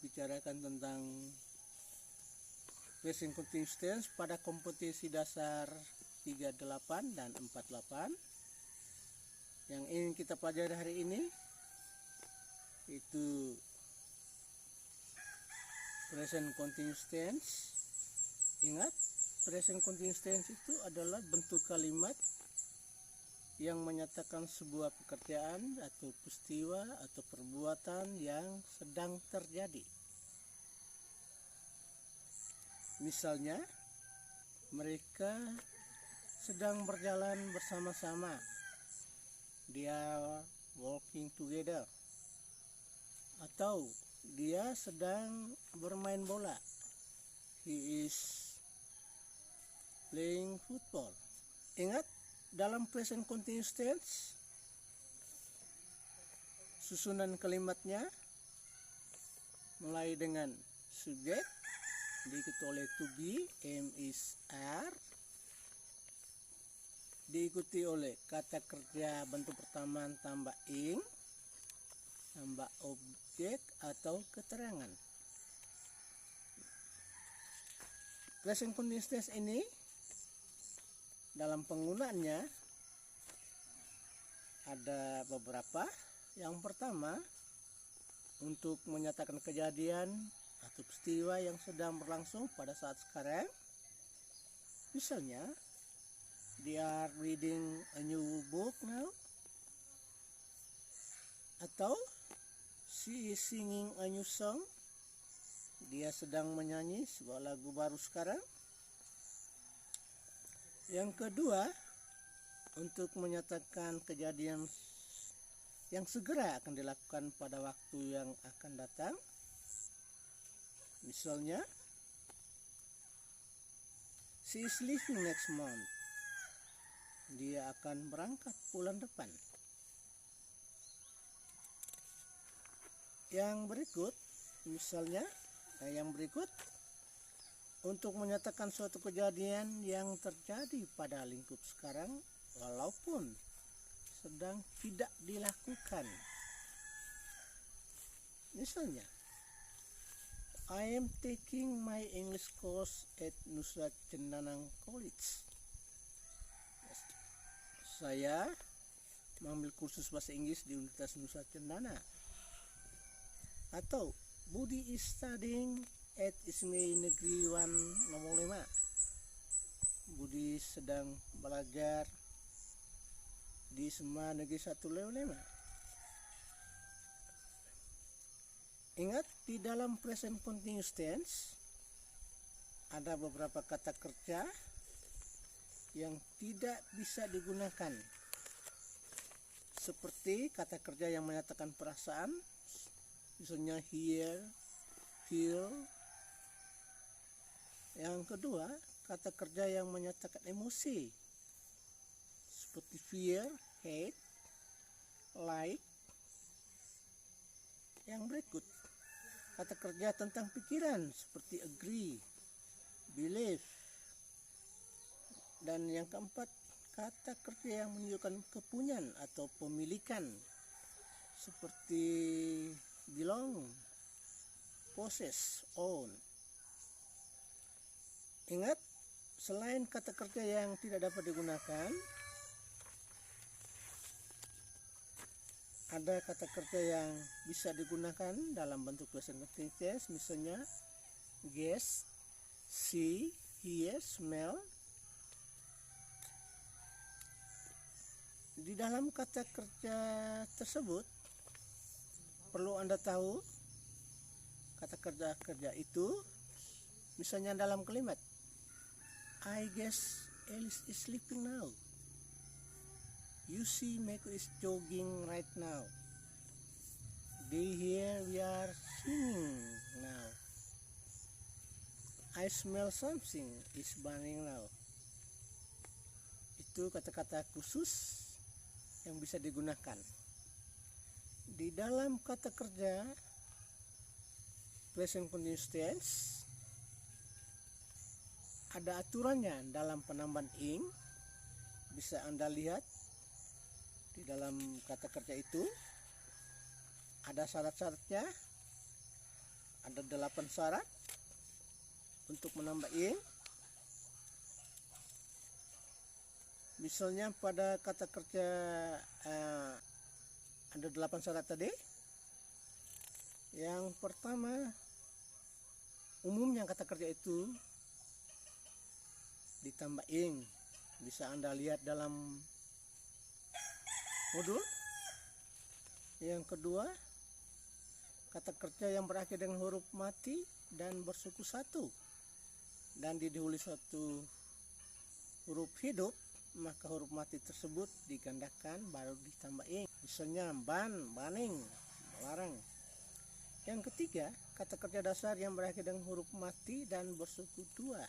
bicarakan tentang present continuous tense pada kompetisi dasar 38 dan 48. Yang ingin kita pelajari hari ini itu present continuous tense. Ingat, present continuous tense itu adalah bentuk kalimat yang menyatakan sebuah pekerjaan atau peristiwa atau perbuatan yang sedang terjadi. Misalnya, mereka sedang berjalan bersama-sama. They are walking together. Atau dia sedang bermain bola. He is playing football. Ingat, dalam present continuous tense, susunan kalimatnya mulai dengan subjek diikuti oleh to be, am, is, are, diikuti oleh kata kerja bentuk pertama tambah ing, tambah objek atau keterangan. Present continuous tense ini dalam penggunaannya ada beberapa. Yang pertama, untuk menyatakan kejadian atau peristiwa yang sedang berlangsung pada saat sekarang. Misalnya, they are reading a new book now. Atau she is singing a new song. Dia sedang menyanyi sebuah lagu baru sekarang. Yang kedua, untuk menyatakan kejadian yang segera akan dilakukan pada waktu yang akan datang. Misalnya, she is leaving next month. Dia akan berangkat bulan depan. Yang berikut, misalnya, untuk menyatakan suatu kejadian yang terjadi pada lingkup sekarang walaupun sedang tidak dilakukan. Misalnya, I am taking my English course at Nusa Cendana College. Saya mengambil kursus bahasa Inggris di Universitas Nusa Cendana. Atau Budi is studying at ISME Negeri 1 nomor 5. Budi sedang belajar di ISME Negeri 1 nomor 5. Ingat, di dalam present continuous tense ada beberapa kata kerja yang tidak bisa digunakan. Seperti kata kerja yang menyatakan perasaan, misalnya here, feel. Yang kedua, kata kerja yang menyatakan emosi, seperti fear, hate, like. Yang berikut, kata kerja tentang pikiran, seperti agree, believe. Dan yang keempat, kata kerja yang menunjukkan kepunyaan atau pemilikan, seperti belong, possess, own. Ingat, selain kata kerja yang tidak dapat digunakan, ada kata kerja yang bisa digunakan dalam bentuk present continuous tense, misalnya guess, see, hear, smell. Di dalam kata kerja tersebut perlu Anda tahu kata kerja itu, misalnya dalam kalimat I guess Alice is sleeping now. You see Meko is jogging right now. They hear we are singing now. I smell something is burning now. Itu kata-kata khusus yang bisa digunakan. Di dalam kata kerja present continuous tense ada aturannya dalam penambahan ing. Bisa Anda lihat di dalam kata kerja itu ada syarat-syaratnya. Ada 8 syarat untuk menambah ing. Misalnya pada kata kerja ada 8 syarat tadi. Yang pertama, umumnya kata kerja itu ditambah ing. Bisa Anda lihat dalam modul. Yang kedua, kata kerja yang berakhir dengan huruf mati dan bersuku satu dan didahului satu huruf hidup, maka huruf mati tersebut digandakan baru ditambah ing. Misalnya ban, baning, melarang. Yang ketiga, kata kerja dasar yang berakhir dengan huruf mati dan bersuku dua,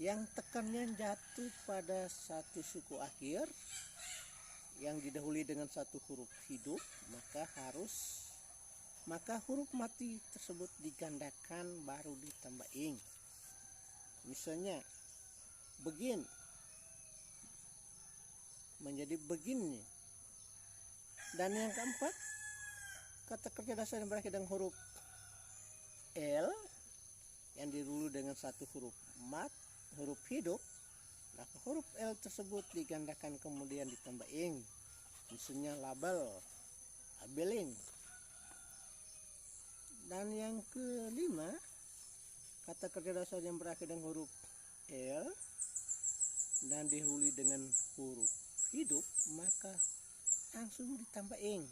yang tekannya jatuh pada satu suku akhir yang didahului dengan satu huruf hidup, maka huruf mati tersebut digandakan baru ditambah ing. Misalnya begin menjadi begini. Dan yang keempat, kata kerja dasar yang berakhir dengan huruf L yang didahului dengan satu huruf mat, huruf hidup, maka huruf L tersebut digandakan kemudian ditambah ing. Misalnya label, labeling. Dan yang kelima, kata kerja dasar yang berakhir dengan huruf L dan didahului dengan huruf hidup, maka langsung ditambah ing.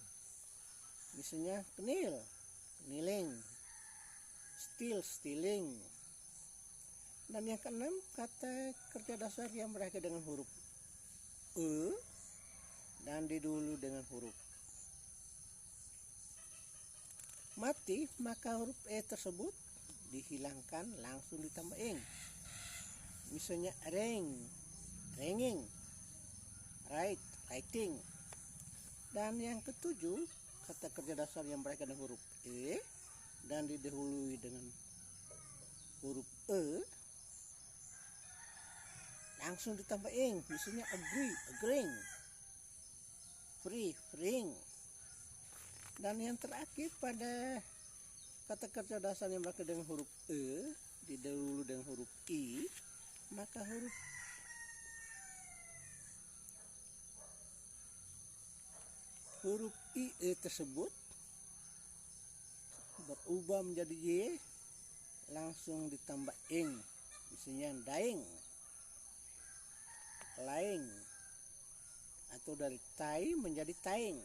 Misalnya kneel, kneeling, steal, stealing. Dan yang keenam, kata kerja dasar yang berakhir dengan huruf E dan didahului dengan huruf mati, maka huruf E tersebut dihilangkan langsung ditambah ing. Misalnya ring, ringing, write, writing. Dan yang ketujuh, kata kerja dasar yang berakhir dengan huruf E dan didahului dengan huruf E langsung ditambah ing. Misalnya agree, agreeing, free, freeing. Dan yang terakhir, pada kata kerja dasar yang berakhir dengan huruf E didahului dengan huruf I, maka huruf IE tersebut berubah menjadi Y langsung ditambah ing. Misalnya dying, lying, atau dari tai menjadi tying.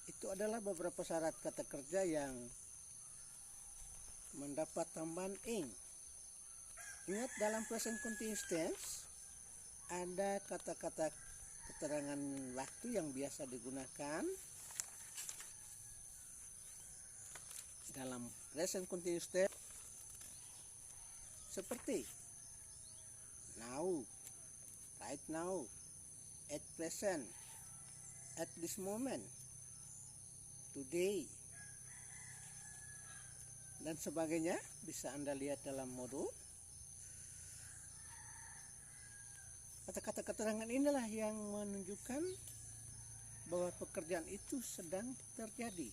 Itu adalah beberapa syarat kata kerja yang mendapat tambahan ing. Ingat, dalam present continuous tense ada kata-kata keterangan waktu yang biasa digunakan dalam present continuous tense seperti now, right now, at present, at this moment, today, dan sebagainya. Bisa Anda lihat dalam modul. Kata-kata keterangan inilah yang menunjukkan bahwa pekerjaan itu sedang terjadi.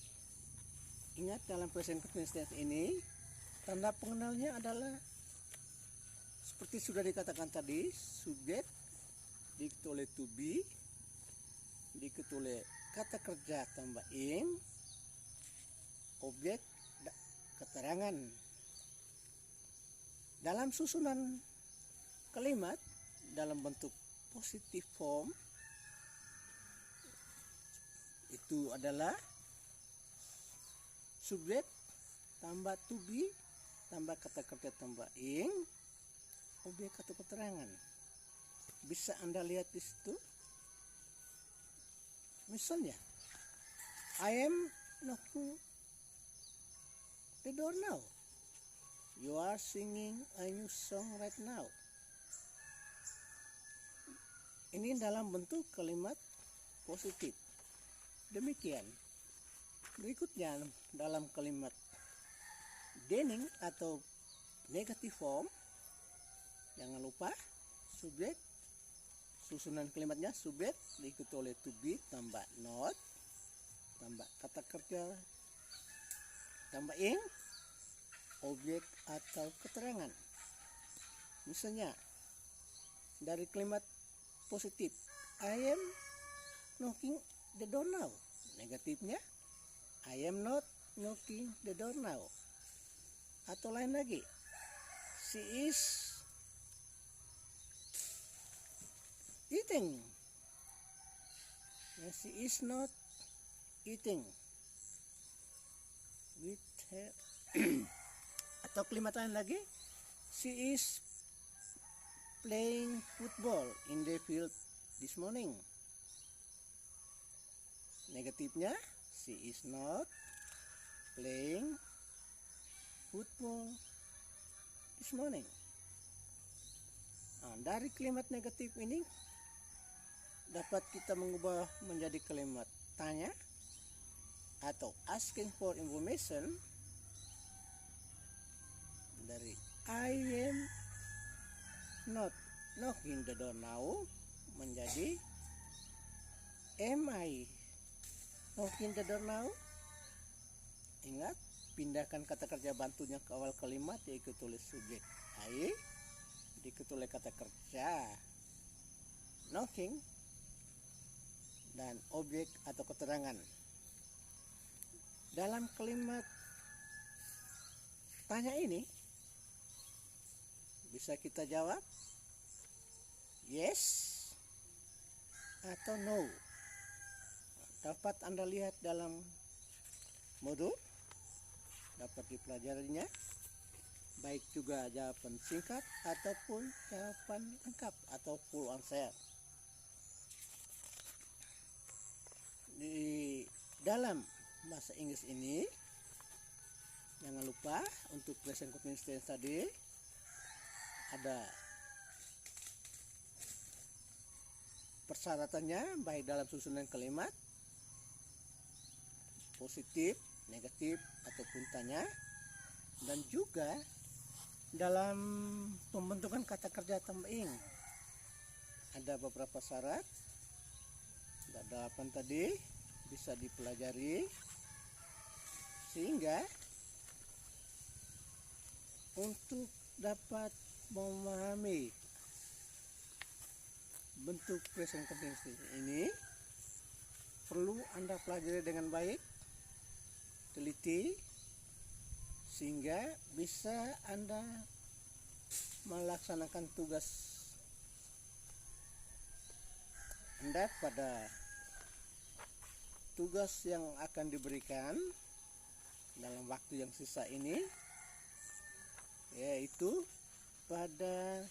Ingat, dalam present continuous tense ini tanda pengenalnya adalah seperti sudah dikatakan tadi, subjek diikuti oleh to be, diikuti oleh kata kerja tambah ing, objek, keterangan. Dalam susunan kalimat dalam bentuk positive form itu adalah subjek tambah to be tambah kata kerja tambah ing, objek atau keterangan. Bisa Anda lihat di situ. Misalnya, I am knocking the door now. You are singing a new song right now. Ini dalam bentuk kalimat positif. Demikian. Berikutnya dalam kalimat dening atau negative form, jangan lupa subjek, susunan kalimatnya subjek diikuti oleh to be tambah not tambah kata kerja tambah ing, objek atau keterangan. Misalnya dari kalimat positif, I am knocking the door now. Negatifnya, I am not knocking the door now. Atau lain lagi, she is eating. She is not eating with her. Atau kalimat lain lagi, she is playing football in the field this morning. Negatifnya, she is not playing football this morning. Nah, dari kalimat negatif ini dapat kita mengubah menjadi kalimat tanya atau asking for information. Dari I am not knocking the door now menjadi am I knocking the door now. Ingat, pindahkan kata kerja bantunya ke awal kalimat, yaitu tulis subjek I, diikuti oleh kata kerja knocking dan objek atau keterangan. Dalam kalimat tanya ini bisa kita jawab yes atau no. Dapat Anda lihat dalam modul, dapat dipelajarinya, baik juga jawaban singkat ataupun jawaban lengkap atau full answer. Di dalam bahasa Inggris ini, jangan lupa untuk present continuous tense tadi ada persyaratannya, baik dalam susunan kalimat positif, negatif ataupun tanya, dan juga dalam pembentukan kata kerja tambah ing ada beberapa syarat. Ada 8 tadi, bisa dipelajari sehingga untuk dapat memahami bentuk present continuous ini perlu Anda pelajari dengan baik, teliti, sehingga bisa Anda melaksanakan tugas Anda pada tugas yang akan diberikan dalam waktu yang sisa ini, yaitu pada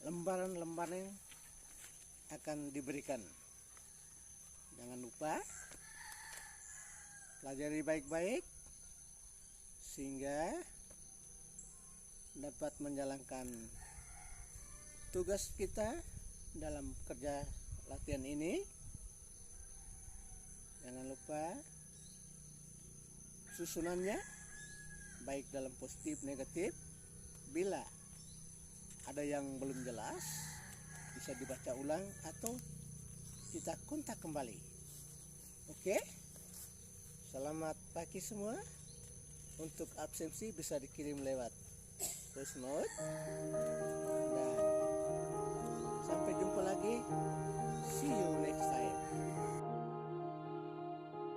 lembaran-lembaran yang akan diberikan. Jangan lupa pelajari baik-baik sehingga dapat menjalankan tugas kita dalam kerja latihan ini. Jangan lupa susunannya baik dalam positif negatif. Bila ada yang belum jelas, bisa dibaca ulang atau kita kontak kembali. Oke, selamat pagi semua. Untuk absensi bisa dikirim lewat voice note dan